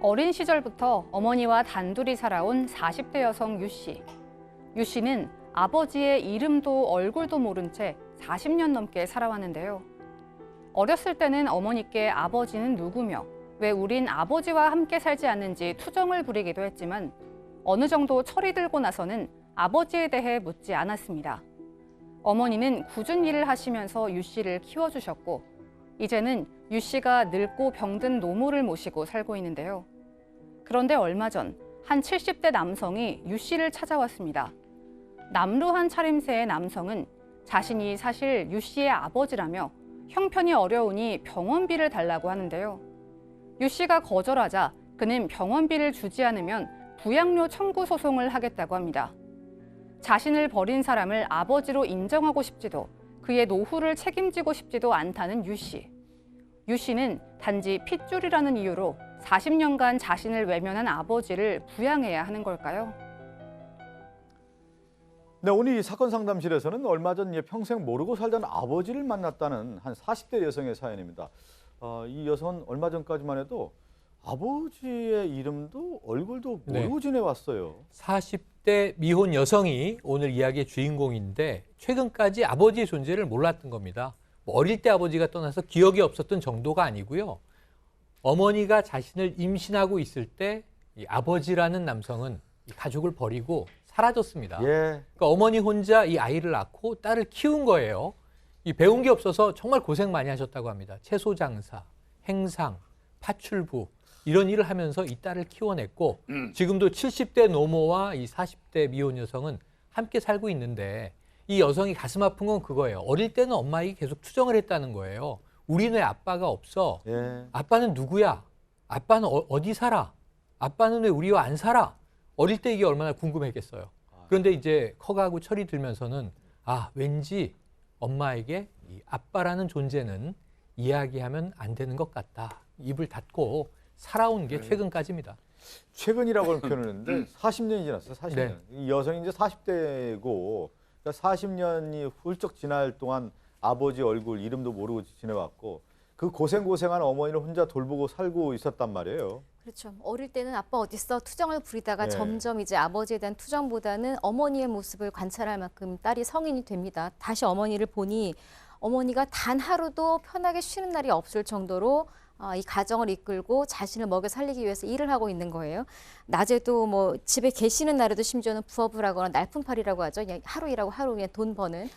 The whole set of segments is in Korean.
어린 시절부터 어머니와 단둘이 살아온 40대 여성 유 씨. 유 씨는 아버지의 이름도 얼굴도 모른 채 40년 넘게 살아왔는데요. 어렸을 때는 어머니께 아버지는 누구며 왜 우린 아버지와 함께 살지 않는지 투정을 부리기도 했지만 어느 정도 철이 들고 나서는 아버지에 대해 묻지 않았습니다. 어머니는 굳은 일을 하시면서 유 씨를 키워주셨고 이제는 유 씨가 늙고 병든 노모를 모시고 살고 있는데요. 그런데 얼마 전 한 70대 남성이 유 씨를 찾아왔습니다. 남루한 차림새의 남성은 자신이 사실 유 씨의 아버지라며 형편이 어려우니 병원비를 달라고 하는데요. 유 씨가 거절하자 그는 병원비를 주지 않으면 부양료 청구 소송을 하겠다고 합니다. 자신을 버린 사람을 아버지로 인정하고 싶지도 그의 노후를 책임지고 싶지도 않다는 유 씨. 유 씨는 단지 핏줄이라는 이유로 40년간 자신을 외면한 아버지를 부양해야 하는 걸까요? 네, 오늘 이 사건 상담실에서는 얼마 전 평생 모르고 살던 아버지를 만났다는 한 40대 여성의 사연입니다. 이 여성은 얼마 전까지만 해도 아버지의 이름도 얼굴도 모르고 지내왔어요. 40대 미혼 여성이 오늘 이야기의 주인공인데 최근까지 아버지의 존재를 몰랐던 겁니다. 어릴 때 아버지가 떠나서 기억이 없었던 정도가 아니고요. 어머니가 자신을 임신하고 있을 때 이 아버지라는 남성은 이 가족을 버리고 사라졌습니다. 그러니까 어머니 혼자 이 아이를 낳고 딸을 키운 거예요. 이 배운 게 없어서 정말 고생 많이 하셨다고 합니다. 채소 장사, 행상, 파출부 이런 일을 하면서 이 딸을 키워냈고 지금도 70대 노모와 이 40대 미혼 여성은 함께 살고 있는데 이 여성이 가슴 아픈 건 그거예요. 어릴 때는 엄마에게 계속 투정을 했다는 거예요. 우리는 왜 아빠가 없어? 아빠는 누구야? 아빠는 어디 살아? 아빠는 왜 우리와 안 살아? 어릴 때 이게 얼마나 궁금했겠어요. 그런데 이제 커가고 철이 들면서는 왠지 엄마에게 이 아빠라는 존재는 이야기하면 안 되는 것 같다. 입을 닫고 살아온 게 최근까지입니다. 최근이라고 표현을 했는데 40년이 지났어요. 40년. 네. 이 여성이 이제 40대고 40년이 훌쩍 지날 동안 아버지 얼굴, 이름도 모르고 지내왔고 그 고생한 어머니를 혼자 돌보고 살고 있었단 말이에요. 그렇죠. 어릴 때는 아빠 어딨어 투정을 부리다가 점점 이제 아버지에 대한 투정보다는 어머니의 모습을 관찰할 만큼 딸이 성인이 됩니다. 다시 어머니를 보니 어머니가 단 하루도 편하게 쉬는 날이 없을 정도로 이 가정을 이끌고 자신을 먹여 살리기 위해서 일을 하고 있는 거예요. 낮에도 뭐 집에 계시는 날에도 심지어는 부업을 하거나 날품팔이라고 하죠. 그냥 하루 일하고 하루 그냥 돈 버는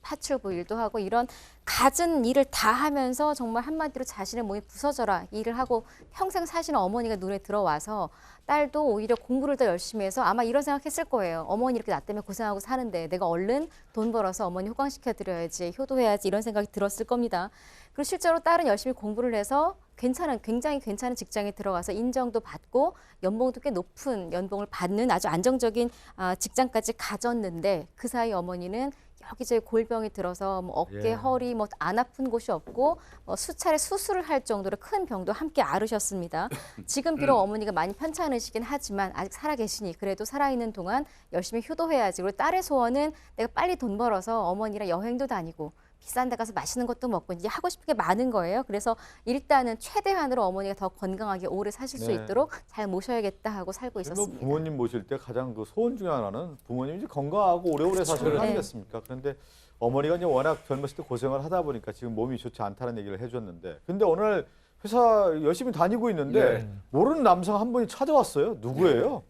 파출부 일도 하고 이런 갖은 일을 다 하면서 정말 한마디로 자신의 몸이 부서져라 일을 하고 평생 사시는 어머니가 눈에 들어와서 딸도 오히려 공부를 더 열심히 해서 아마 이런 생각했을 거예요. 어머니 이렇게 나 때문에 고생하고 사는데 내가 얼른 돈 벌어서 어머니 호강시켜드려야지 효도해야지 이런 생각이 들었을 겁니다. 그리고 실제로 딸은 열심히 공부를 해서 굉장히 괜찮은 직장에 들어가서 인정도 받고 연봉도 꽤 높은 연봉을 받는 아주 안정적인 직장까지 가졌는데 그 사이 어머니는 여기저기 골병이 들어서 뭐 어깨, 허리 뭐 안 아픈 곳이 없고 수차례 수술을 할 정도로 큰 병도 함께 앓으셨습니다. 지금 비록 어머니가 많이 편찮으시긴 하지만 아직 살아계시니 그래도 살아있는 동안 열심히 효도해야지. 그리고 딸의 소원은 내가 빨리 돈 벌어서 어머니랑 여행도 다니고 비싼 데 가서 맛있는 것도 먹고 이제 하고 싶은 게 많은 거예요. 그래서 일단은 최대한으로 어머니가 더 건강하게 오래 사실 수 있도록 잘 모셔야겠다 하고 살고 있었습니다. 부모님 모실 때 가장 그 소원 중에 하나는 부모님이 건강하고 오래오래 사셔야 하겠습니까? 그런데 어머니가 이제 워낙 젊었을 때 고생을 하다 보니까 지금 몸이 좋지 않다는 얘기를 해줬는데 근데 어느 날 회사 열심히 다니고 있는데 모르는 남성 한 분이 찾아왔어요. 누구예요?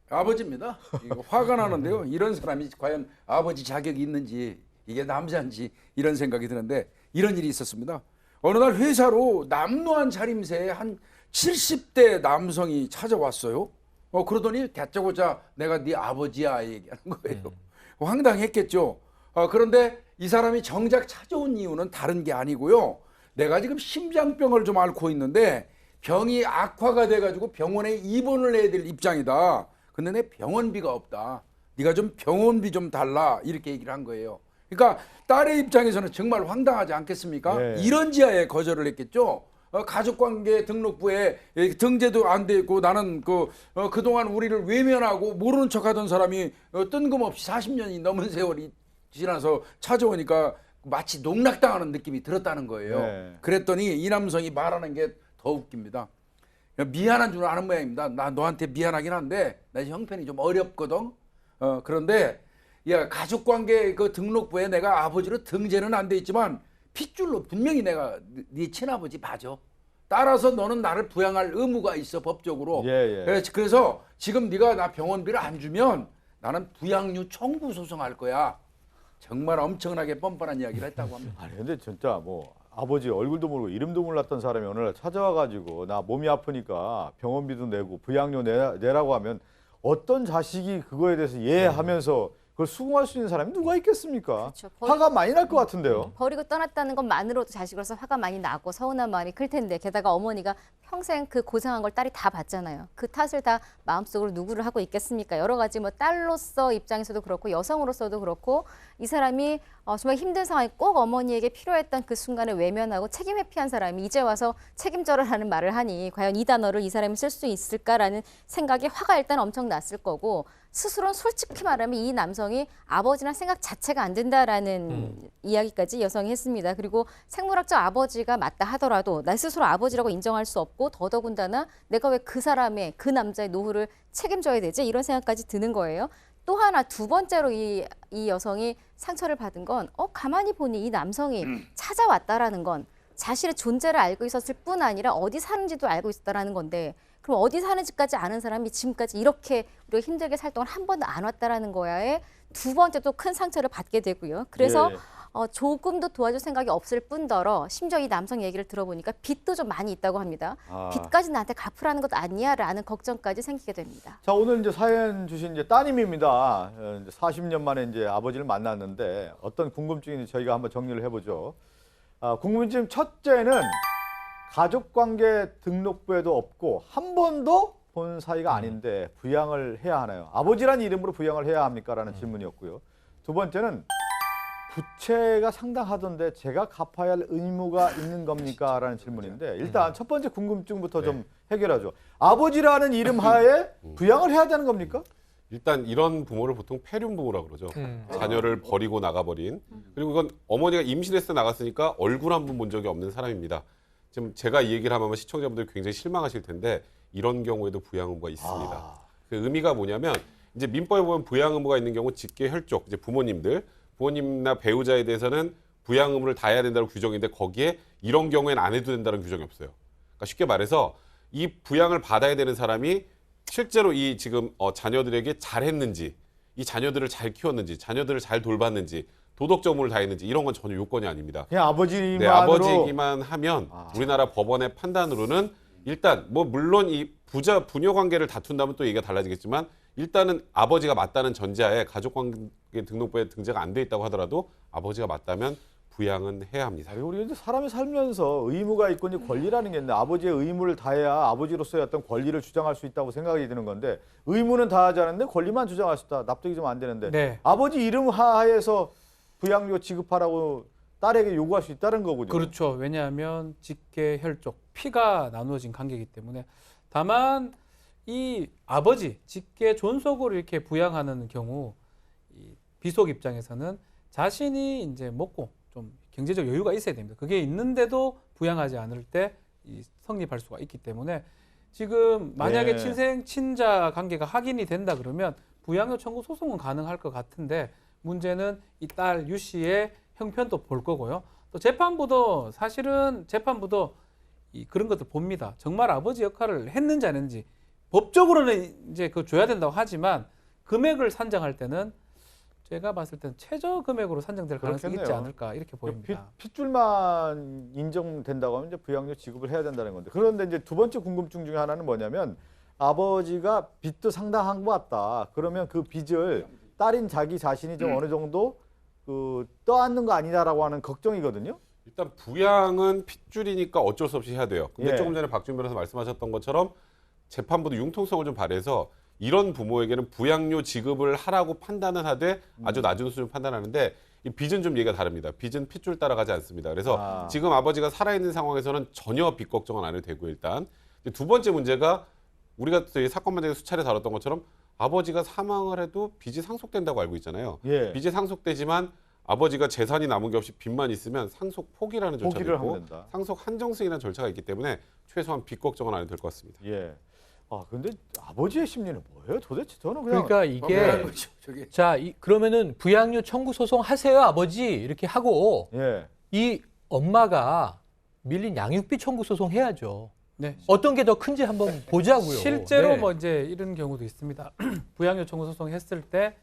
아버지입니다. 이거 화가 나는데요. 이런 사람이 과연 아버지 자격이 있는지 이게 남자인지 이런 생각이 드는데 이런 일이 있었습니다. 어느 날 회사로 남루한 차림새의 한 70대 남성이 찾아왔어요. 그러더니 다짜고짜 내가 네 아버지야 얘기하는 거예요. 황당했겠죠. 그런데 이 사람이 정작 찾아온 이유는 다른 게 아니고요. 내가 지금 심장병을 좀 앓고 있는데 병이 악화가 돼가지고 병원에 입원을 해야 될 입장이다. 근데 내 병원비가 없다. 네가 좀 병원비 좀 달라 이렇게 얘기를 한 거예요. 그러니까 딸의 입장에서는 정말 황당하지 않겠습니까? 이런 지하에 거절을 했겠죠. 가족관계 등록부에 등재도 안 돼 있고 나는 그동안 우리를 외면하고 모르는 척하던 사람이 뜬금없이 40년이 넘은 세월이 지나서 찾아오니까 마치 농락당하는 느낌이 들었다는 거예요. 그랬더니 이 남성이 말하는 게 더 웃깁니다. 미안한 줄 아는 모양입니다. 나 너한테 미안하긴 한데 나 지금 형편이 좀 어렵거든. 그런데 야 가족관계 그 등록부에 내가 아버지로 등재는 안 돼 있지만 핏줄로 분명히 내가 네 친아버지 봐줘. 따라서 너는 나를 부양할 의무가 있어 법적으로. 예, 예. 그래서 지금 네가 나 병원비를 안 주면 나는 부양료 청구 소송할 거야. 정말 엄청나게 뻔뻔한 이야기를 했다고 합니다. 아니 근데 진짜 뭐 아버지 얼굴도 모르고 이름도 몰랐던 사람이 어느 날 찾아와가지고 나 몸이 아프니까 병원비도 내고 부양료 내라고 하면 어떤 자식이 그거에 대해서 하면서 그걸 수긍할 수 있는 사람이 누가 있겠습니까? 그렇죠. 화가 많이 날 것 같은데요. 버리고 떠났다는 것만으로도 자식으로서 화가 많이 나고 서운한 마음이 클 텐데 게다가 어머니가 평생 그 고생한 걸 딸이 다 봤잖아요. 그 탓을 다 마음속으로 누구를 하고 있겠습니까? 여러 가지 뭐 딸로서 입장에서도 그렇고 여성으로서도 그렇고 이 사람이 정말 힘든 상황이 꼭 어머니에게 필요했던 그 순간을 외면하고 책임 회피한 사람이 이제 와서 책임져라라는 말을 하니 과연 이 단어를 이 사람이 쓸 수 있을까라는 생각에 화가 일단 엄청 났을 거고 스스로는 솔직히 말하면 이 남성이 아버지나 생각 자체가 안 된다라는 이야기까지 여성이 했습니다. 그리고 생물학적 아버지가 맞다 하더라도 나 스스로 아버지라고 인정할 수 없고 더더군다나 내가 왜 그 사람의 그 남자의 노후를 책임져야 되지? 이런 생각까지 드는 거예요. 또 하나 두 번째로 이 여성이 상처를 받은 건 가만히 보니 이 남성이 찾아왔다라는 건 자신의 존재를 알고 있었을 뿐 아니라 어디 사는지도 알고 있었다라는 건데 그럼 어디 사는지까지 아는 사람이 지금까지 이렇게 우리가 힘들게 살 동안 한 번도 안 왔다라는 거야에 두 번째 또 큰 상처를 받게 되고요. 그래서 예. 조금도 도와줄 생각이 없을 뿐더러 심지어 이 남성 얘기를 들어보니까 빚도 좀 많이 있다고 합니다. 빚까지 나한테 갚으라는 것 아니야라는 걱정까지 생기게 됩니다. 자 오늘 이제 사연 주신 이제 따님입니다. 이제 40년 만에 이제 아버지를 만났는데 어떤 궁금증인지 저희가 한번 정리를 해보죠. 궁금증 첫째는 가족관계 등록부에도 없고 한 번도 본 사이가 아닌데 부양을 해야 하나요? 아버지란 이름으로 부양을 해야 합니까?라는 질문이었고요. 두 번째는 부채가 상당하던데 제가 갚아야 할 의무가 있는 겁니까? 라는 질문인데 일단 첫 번째 궁금증부터 좀 해결하죠. 아버지라는 이름 하에 부양을 해야 되는 겁니까? 일단 이런 부모를 보통 폐륜 부모라고 그러죠. 자녀를 버리고 나가버린. 그리고 이건 어머니가 임신했을 때 나갔으니까 얼굴 한 번 본 적이 없는 사람입니다. 지금 제가 이 얘기를 하면 시청자분들 굉장히 실망하실 텐데 이런 경우에도 부양 의무가 있습니다. 그 의미가 뭐냐면 이제 민법에 보면 부양 의무가 있는 경우 직계 혈족, 이제 부모님이나 배우자에 대해서는 부양 의무를 다해야 된다는 규정인데 거기에 이런 경우에는 안 해도 된다는 규정이 없어요. 그러니까 쉽게 말해서 이 부양을 받아야 되는 사람이 실제로 이 지금 자녀들에게 잘했는지, 이 자녀들을 잘 키웠는지, 자녀들을 잘 돌봤는지, 도덕적 의무를 다했는지 이런 건 전혀 요건이 아닙니다. 그냥 아버지만으로. 네, 아버지이기만 하면 우리나라 법원의 판단으로는 일단 뭐 물론 이 부녀 관계를 다툰다면 또 얘기가 달라지겠지만 일단은 아버지가 맞다는 전제하에 가족관계 등록부에 등재가 안 돼 있다고 하더라도 아버지가 맞다면 부양은 해야 합니다. 우리 이제 사람이 살면서 의무가 있고 이제 권리라는 게 있는데 아버지의 의무를 다해야 아버지로서의 어떤 권리를 주장할 수 있다고 생각이 드는 건데 의무는 다하지 않는데 권리만 주장할 수 있다. 납득이 좀 안 되는데 네. 아버지 이름 하에서 부양료 지급하라고 딸에게 요구할 수 있다는 거군요. 그렇죠. 왜냐하면 직계 혈족 피가 나누어진 관계이기 때문에 다만 이 아버지 직계 존속으로 이렇게 부양하는 경우 이 비속 입장에서는 자신이 이제 먹고 좀 경제적 여유가 있어야 됩니다. 그게 있는데도 부양하지 않을 때 이 성립할 수가 있기 때문에 지금 만약에 네. 친자 관계가 확인이 된다 그러면 부양료 청구 소송은 가능할 것 같은데 문제는 이 딸 유 씨의 형편도 볼 거고요. 또 재판부도 사실은 그런 것들 봅니다. 정말 아버지 역할을 했는지 안 했는지 법적으로는 이제 그 줘야 된다고 하지만 금액을 산정할 때는 제가 봤을 때는 최저 금액으로 산정될 가능성이 있지 그렇겠네요. 않을까 이렇게 보입니다. 핏줄만 인정된다고 하면 이제 부양료 지급을 해야 된다는 건데 그런데 이제 두 번째 궁금증 중에 하나는 뭐냐면 아버지가 빚도 상당한 것 같다. 그러면 그 빚을 딸인 자기 자신이 좀 어느 정도 떠안는 거 아니다라고 하는 걱정이거든요. 일단 부양은 핏줄이니까 어쩔 수 없이 해야 돼요. 근데 예. 조금 전에 박준 변호사 말씀하셨던 것처럼 재판부도 융통성을 좀 발휘해서 이런 부모에게는 부양료 지급을 하라고 판단을 하되 아주 낮은 수준 판단하는데 이 빚은 좀 얘기가 다릅니다. 빚은 핏줄 따라가지 않습니다. 그래서 지금 아버지가 살아있는 상황에서는 전혀 빚 걱정은 안 해도 되고 일단 두 번째 문제가 우리가 이 사건 문제에서 수차례 다뤘던 것처럼 아버지가 사망을 해도 빚이 상속된다고 알고 있잖아요. 예. 빚이 상속되지만 아버지가 재산이 남은 게 없이 빚만 있으면 상속 포기라는 절차도 포기를 있고 하면 된다. 상속 한정승이라는 절차가 있기 때문에 최소한 빚 걱정은 안 해도 될 것 같습니다. 예. 아 근데 아버지의 심리는 뭐예요? 도대체 저는 그냥 그러니까 뻔뻔한 이게 거죠, 저게. 자 그러면은 부양료 청구 소송 하세요 아버지 이렇게 하고 예. 이 엄마가 밀린 양육비 청구 소송 해야죠. 네. 어떤 게 더 큰지 한번 보자고요. 실제로 네. 뭐 이제 이런 경우도 있습니다. 부양료 청구 소송했을 때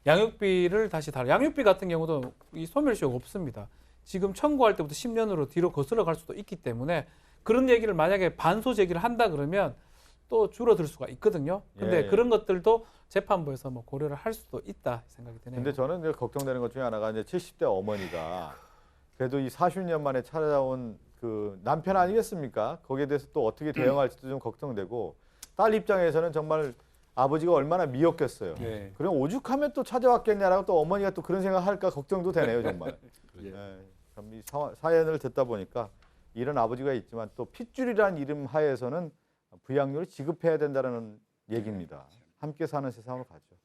양육비를 다시 양육비 같은 경우도 이 소멸시효가 없습니다. 지금 청구할 때부터 10년으로 뒤로 거슬러 갈 수도 있기 때문에 그런 얘기를 만약에 반소 제기를 한다 그러면 또 줄어들 수가 있거든요. 근데 예. 그런 것들도 재판부에서 뭐 고려를 할 수도 있다 생각이 드네요. 근데 저는 이제 걱정되는 것 중에 하나가 이제 70대 어머니가 그래도 이 40년 만에 찾아온 그 남편 아니겠습니까? 거기에 대해서 또 어떻게 대응할지도 좀 걱정되고 딸 입장에서는 정말 아버지가 얼마나 미웠겠어요. 네. 그럼 오죽하면 또 찾아왔겠냐라고 또 어머니가 또 그런 생각할까 걱정도 되네요, 정말. 예. 참 이 사연을 듣다 보니까 이런 아버지가 있지만 또 핏줄이라는 이름 하에서는 부양료를 지급해야 된다는 얘기입니다. 함께 사는 세상으로 가죠.